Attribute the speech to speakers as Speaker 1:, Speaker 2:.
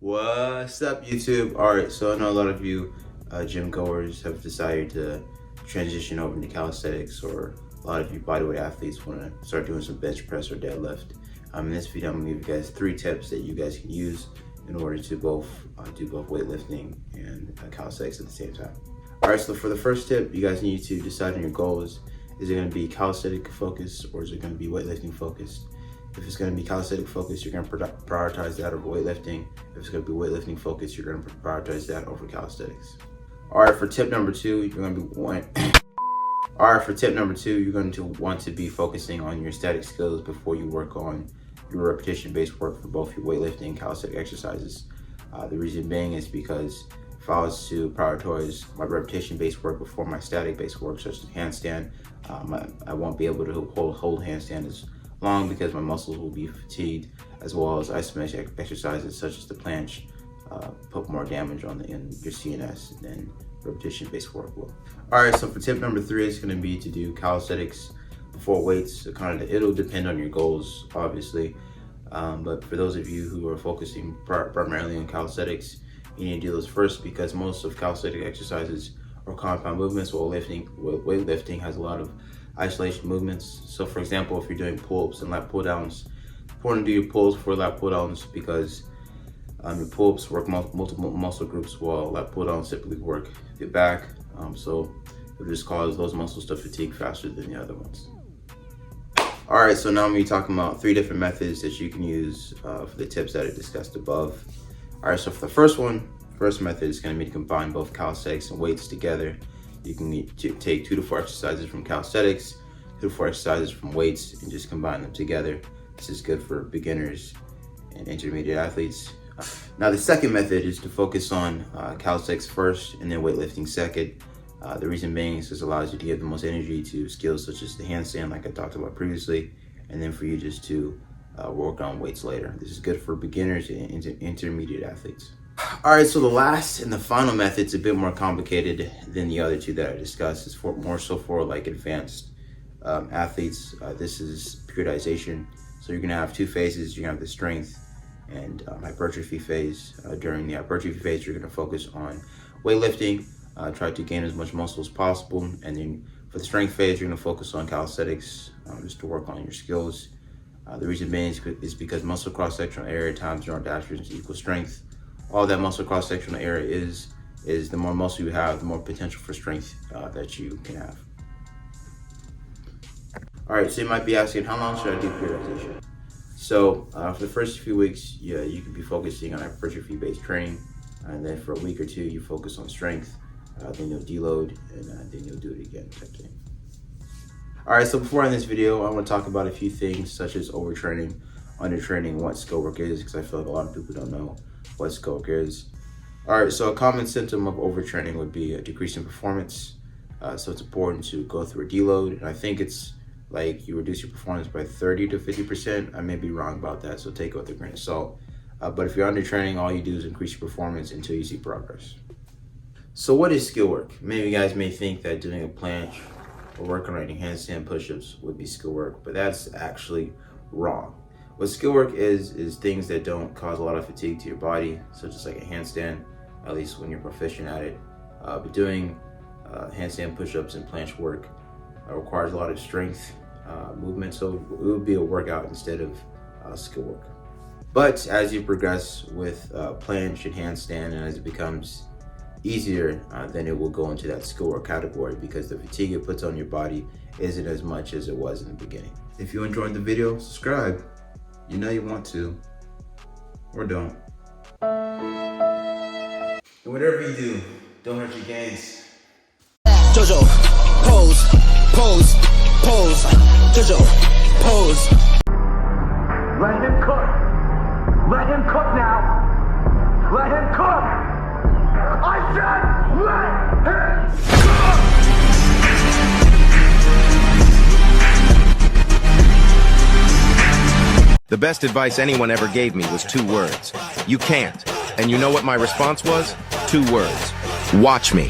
Speaker 1: What's up, YouTube? Alright, so I know a lot of you gym goers have decided to transition over into calisthenics, or a lot of you bodyweight athletes want to start doing some bench press or deadlift. In this video, I'm going to give you guys 3 tips that you guys can use in order to both do both weightlifting and calisthenics at the same time. Alright, so for the first tip, you guys need to decide on your goals. Is it going to be calisthenic focused, or is it going to be weightlifting focused? If it's going to be calisthenic focused, you're going to prioritize that over weightlifting. If it's going to be weightlifting focused, you're going to prioritize that over calisthenics. All right, for tip number 2, you're going to want to be focusing on your static skills before you work on your repetition-based work for both your weightlifting and calisthenic exercises. The reason being is because if I was to prioritize my repetition-based work before my static-based work, such as handstand, I won't be able to hold handstand as long because my muscles will be fatigued, as well as isometric exercises such as the planche put more damage on in your CNS than repetition-based work will. All right, so for tip number 3, it's going to be to do calisthenics before weights. So it'll depend on your goals, obviously, but for those of you who are focusing primarily on calisthenics, you need to do those first, because most of calisthenic exercises are compound movements, while weightlifting has a lot of isolation movements. So for example, if you're doing pull-ups and lat pull-downs, it's important to do your pulls before lat pull-downs, because your pull-ups work multiple muscle groups, while lat pull-downs typically work the back. So it just causes those muscles to fatigue faster than the other ones. All right, so now I'm going to be talking about 3 different methods that you can use for the tips that I discussed above. All right, so for the first method is going to be to combine both calisthenics and weights together. You can take 2 to 4 exercises from calisthenics, 2 to 4 exercises from weights, and just combine them together. This is good for beginners and intermediate athletes. Now the second method is to focus on calisthenics first and then weightlifting second. The reason being is this allows you to give the most energy to skills such as the handstand, like I talked about previously, and then for you just to work on weights later. This is good for beginners and intermediate athletes. All right, so the last and the final method is a bit more complicated than the other 2 that I discussed. It's more so for like advanced athletes. This is periodization. So you're gonna have 2 phases. You're gonna have the strength and hypertrophy phase. During the hypertrophy phase, you're gonna focus on weightlifting, try to gain as much muscle as possible. And then for the strength phase, you're gonna focus on calisthenics, just to work on your skills. The reason being is because muscle cross-sectional area times neural adaptations equals strength. All that muscle cross-sectional area is the more muscle you have, the more potential for strength that you can have. All right, so you might be asking, how long should I do periodization? So for the first few weeks, you could be focusing on hypertrophy-based training, and then for a week or 2, you focus on strength, then you'll deload, and then you'll do it again, type thing. All right, so before I end this video, I want to talk about a few things such as overtraining, undertraining, what skill work is, because I feel like a lot of people don't know what skill work is. All right, so a common symptom of overtraining would be a decrease in performance. So it's important to go through a deload, and I think it's like you reduce your performance by 30 to 50%. I may be wrong about that, so take it with a grain of salt. But if you're undertraining, all you do is increase your performance until you see progress. So what is skill work? Many of you guys may think that doing a planche or working on handstand push-ups would be skill work, but that's actually wrong. What skill work is things that don't cause a lot of fatigue to your body, such as like a handstand, at least when you're proficient at it. But doing handstand push-ups and planche work requires a lot of strength, movement, so it would be a workout instead of skill work. But as you progress with planche and handstand, and as it becomes easier, then it will go into that skill work category, because the fatigue it puts on your body isn't as much as it was in the beginning. If you enjoyed the video, subscribe. You know you want to, or don't. And whatever you do, don't hurt your gains.
Speaker 2: Jojo, pose, pose, pose. Jojo, pose.
Speaker 3: Let him cook. Let him cook now. Let him cook. I said let him cook.
Speaker 4: The best advice anyone ever gave me was 2 words. You can't. And you know what my response was? 2 words. Watch me.